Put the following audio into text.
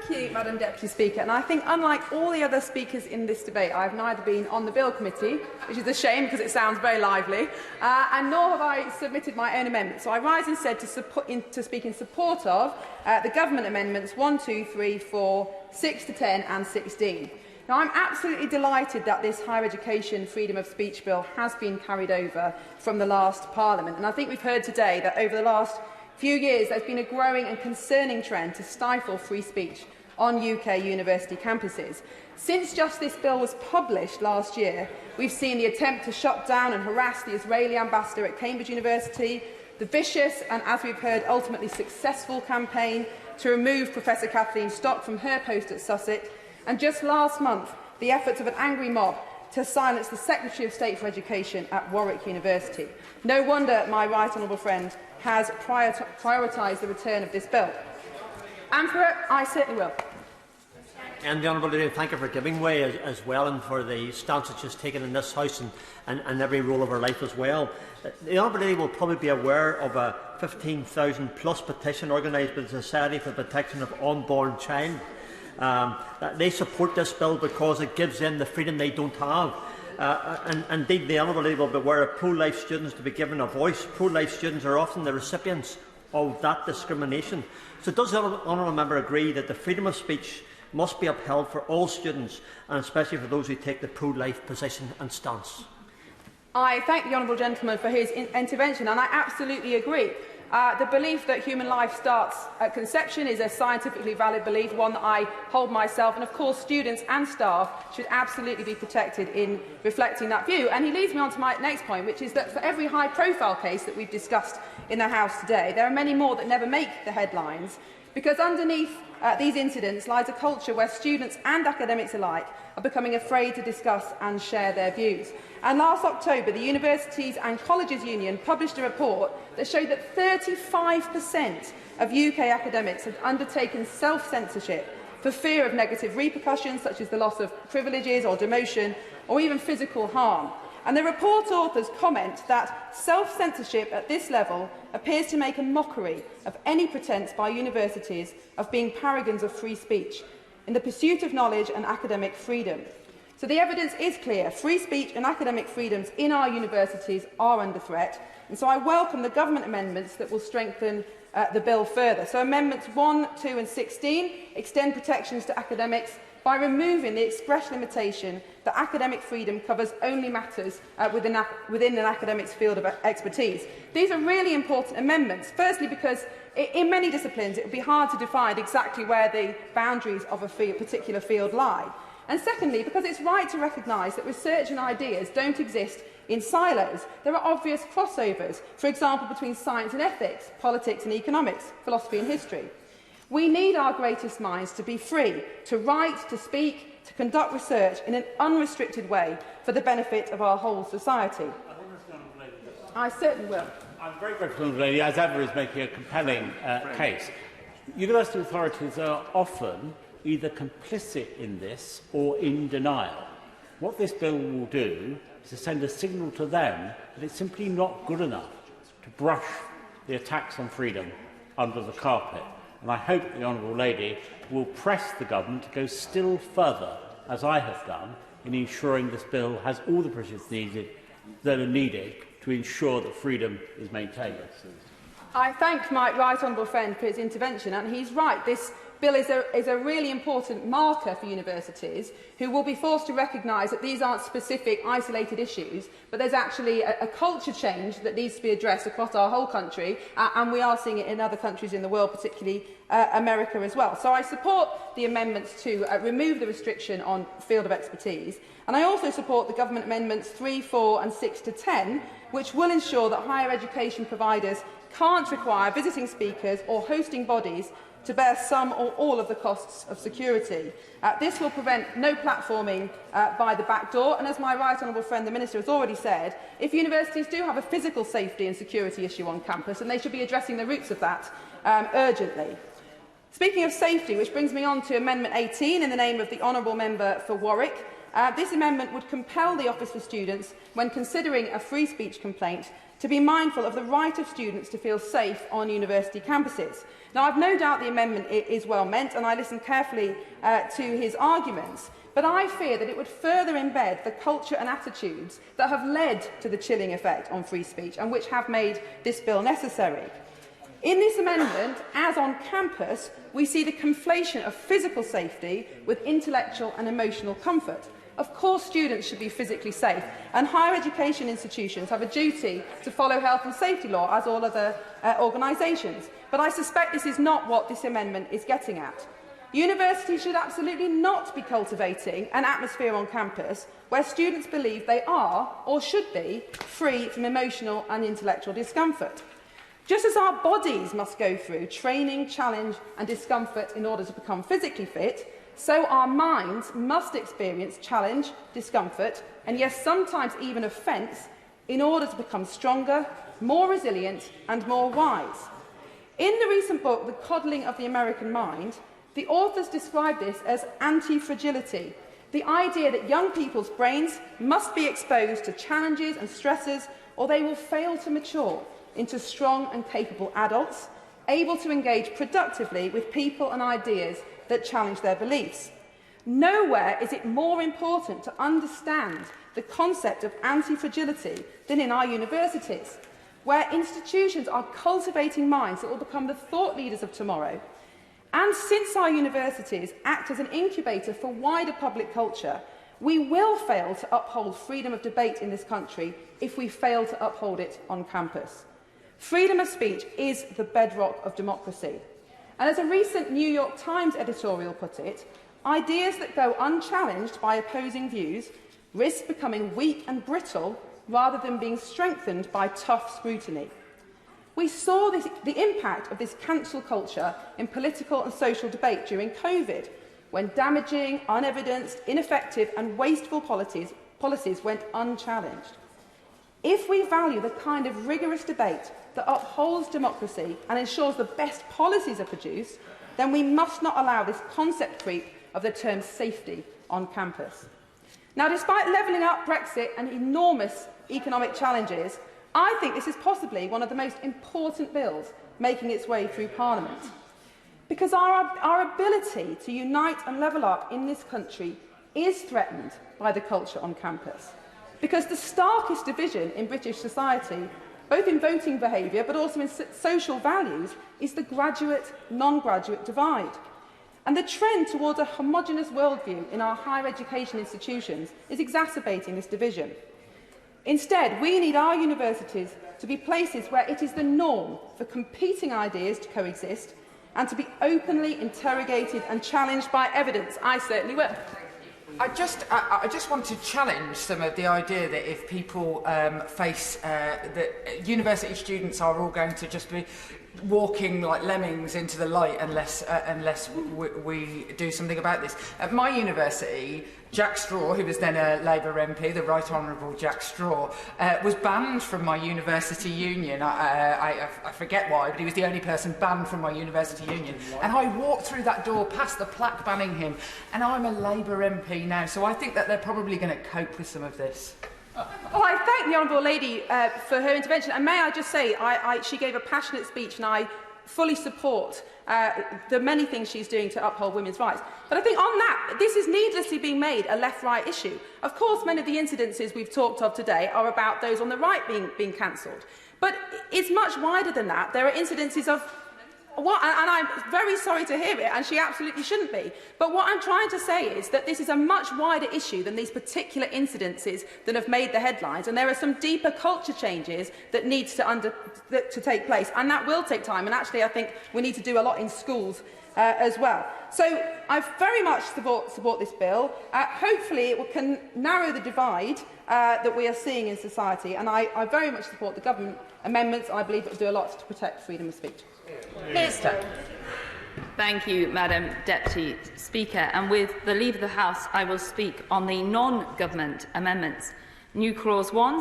Thank you, Madam Deputy Speaker. And I think, unlike all the other speakers in this debate, I have neither been on the Bill Committee, which is a shame because it sounds very lively, and nor have I submitted my own amendment. So I rise instead to speak in support of the Government amendments 1, 2, 3, 4, 6 to 10 and 16. Now, I'm absolutely delighted that this Higher Education Freedom of Speech Bill has been carried over from the last Parliament. And I think we've heard today that over the last few years there's been a growing and concerning trend to stifle free speech on UK university campuses. Since just this bill was published last year, we've seen the attempt to shut down and harass the Israeli ambassador at Cambridge University, the vicious and, as we've heard, ultimately successful campaign to remove Professor Kathleen Stock from her post at Sussex, and just last month, the efforts of an angry mob to silence the Secretary of State for Education at Warwick University. No wonder my right honourable friend has prioritised the return of this bill. And for it, I certainly will. And the Honourable Lady, thank you for giving way as well, and for the stance that she's taken in this House and every role of her life as well. The Honourable Lady will probably be aware of a 15,000+ petition organised by the Society for the Protection of Unborn Child. They support this bill because it gives them the freedom they don't have. And indeed, the Honourable Lady will be aware of pro-life students to be given a voice. Pro-life students are often the recipients of that discrimination. So does the Honourable Member agree that the freedom of speech must be upheld for all students, and especially for those who take the pro-life position and stance? I thank the honourable gentleman for his intervention, and I absolutely agree. The belief that human life starts at conception is a scientifically valid belief, one that I hold myself, and of course students and staff should absolutely be protected in reflecting that view. And he leads me on to my next point, which is that for every high-profile case that we've discussed in the House today, there are many more that never make the headlines, because underneath these incidents lies a culture where students and academics alike are becoming afraid to discuss and share their views. And last October, the Universities and Colleges Union published a report that showed that 35% of UK academics had undertaken self-censorship for fear of negative repercussions, such as the loss of privileges or demotion, or even physical harm. And the report authors comment that self-censorship at this level appears to make a mockery of any pretence by universities of being paragons of free speech in the pursuit of knowledge and academic freedom. So the evidence is clear. Free speech and academic freedoms in our universities are under threat. And so I welcome the Government amendments that will strengthen the bill further. So Amendments 1, 2 and 16 extend protections to academics by removing the express limitation that academic freedom covers only matters within an academic's field of expertise. These are really important amendments, firstly because in many disciplines it would be hard to define exactly where the boundaries of a particular field lie. And secondly, because it's right to recognise that research and ideas don't exist in silos. There are obvious crossovers, for example, between science and ethics, politics and economics, philosophy and history. We need our greatest minds to be free, to write, to speak, to conduct research in an unrestricted way for the benefit of our whole society. I certainly will. I'm very grateful to the lady, as ever, is making a compelling case. University authorities are often either complicit in this or in denial. What this bill will do is to send a signal to them that it's simply not good enough to brush the attacks on freedom under the carpet. And I hope the Honourable Lady will press the Government to go still further, as I have done, in ensuring this bill has all the provisions that are needed to ensure that freedom is maintained. I thank my right honourable friend for his intervention, and he's right. This bill is a really important marker for universities who will be forced to recognise that these aren't specific, isolated issues, but there's actually a culture change that needs to be addressed across our whole country, and we are seeing it in other countries in the world, particularly America as well. So I support the amendments to remove the restriction on field of expertise, and I also support the Government amendments 3, 4 and 6 to 10, which will ensure that higher education providers can't require visiting speakers or hosting bodies to bear some or all of the costs of security. This will prevent no platforming by the back door, and as my right honourable friend the Minister has already said, if universities do have a physical safety and security issue on campus, then they should be addressing the roots of that urgently. Speaking of safety, which brings me on to Amendment 18 in the name of the honourable member for Warwick. This amendment would compel the Office for Students, when considering a free speech complaint, to be mindful of the right of students to feel safe on university campuses. Now, I've no doubt the amendment is well meant, and I listened carefully to his arguments, but I fear that it would further embed the culture and attitudes that have led to the chilling effect on free speech and which have made this bill necessary. In this amendment, as on campus, we see the conflation of physical safety with intellectual and emotional comfort. Of course, students should be physically safe, and higher education institutions have a duty to follow health and safety law, as all other organisations. But I suspect this is not what this amendment is getting at. Universities should absolutely not be cultivating an atmosphere on campus where students believe they are, or should be, free from emotional and intellectual discomfort. Just as our bodies must go through training, challenge and discomfort in order to become physically fit, so our minds must experience challenge, discomfort and, yes, sometimes even offence in order to become stronger, more resilient and more wise. In the recent book, The Coddling of the American Mind, the authors describe this as anti-fragility, the idea that young people's brains must be exposed to challenges and stresses or they will fail to mature into strong and capable adults, able to engage productively with people and ideas that challenge their beliefs. Nowhere is it more important to understand the concept of anti-fragility than in our universities, where institutions are cultivating minds that will become the thought leaders of tomorrow. And since our universities act as an incubator for wider public culture, we will fail to uphold freedom of debate in this country if we fail to uphold it on campus. Freedom of speech is the bedrock of democracy. And as a recent New York Times editorial put it, ideas that go unchallenged by opposing views risk becoming weak and brittle rather than being strengthened by tough scrutiny. We saw the impact of this cancel culture in political and social debate during COVID, when damaging, unevidenced, ineffective and wasteful policies went unchallenged. If we value the kind of rigorous debate that upholds democracy and ensures the best policies are produced, then we must not allow this concept creep of the term safety on campus. Now, despite levelling up, Brexit and enormous economic challenges, I think this is possibly one of the most important bills making its way through Parliament. Because our ability to unite and level up in this country is threatened by the culture on campus. Because the starkest division in British society, both in voting behaviour but also in social values, is the graduate-non-graduate divide. And the trend towards a homogenous worldview in our higher education institutions is exacerbating this division. Instead, we need our universities to be places where it is the norm for competing ideas to coexist and to be openly interrogated and challenged by evidence. I certainly will. I just want to challenge some of the idea that if people face that university students are all going to just be walking like lemmings into the light unless we do something about this. At my university, Jack Straw, who was then a Labour MP, the Right Honourable Jack Straw, was banned from my university union. I forget why, but he was the only person banned from my university union. And I walked through that door past the plaque banning him, and I'm a Labour MP now, so I think that they're probably going to cope with some of this. Well, I thank the Honourable Lady for her intervention, and may I just say, she gave a passionate speech, and I fully support the many things she's doing to uphold women's rights. But I think on that, this is needlessly being made a left-right issue. Of course, many of the incidences we've talked of today are about those on the right being cancelled. But it's much wider than that. There are incidences of and I'm very sorry to hear it, and she absolutely shouldn't be. But what I'm trying to say is that this is a much wider issue than these particular incidences that have made the headlines, and there are some deeper culture changes that need to take place, and that will take time. And actually, I think we need to do a lot in schools as well. So I very much support this bill. Hopefully, it can narrow the divide that we are seeing in society, and I very much support the government amendments. I believe it will do a lot to protect freedom of speech. Minister. Thank you, Madam Deputy Speaker. And with the leave of the House, I will speak on the non-government amendments. New Clause 1,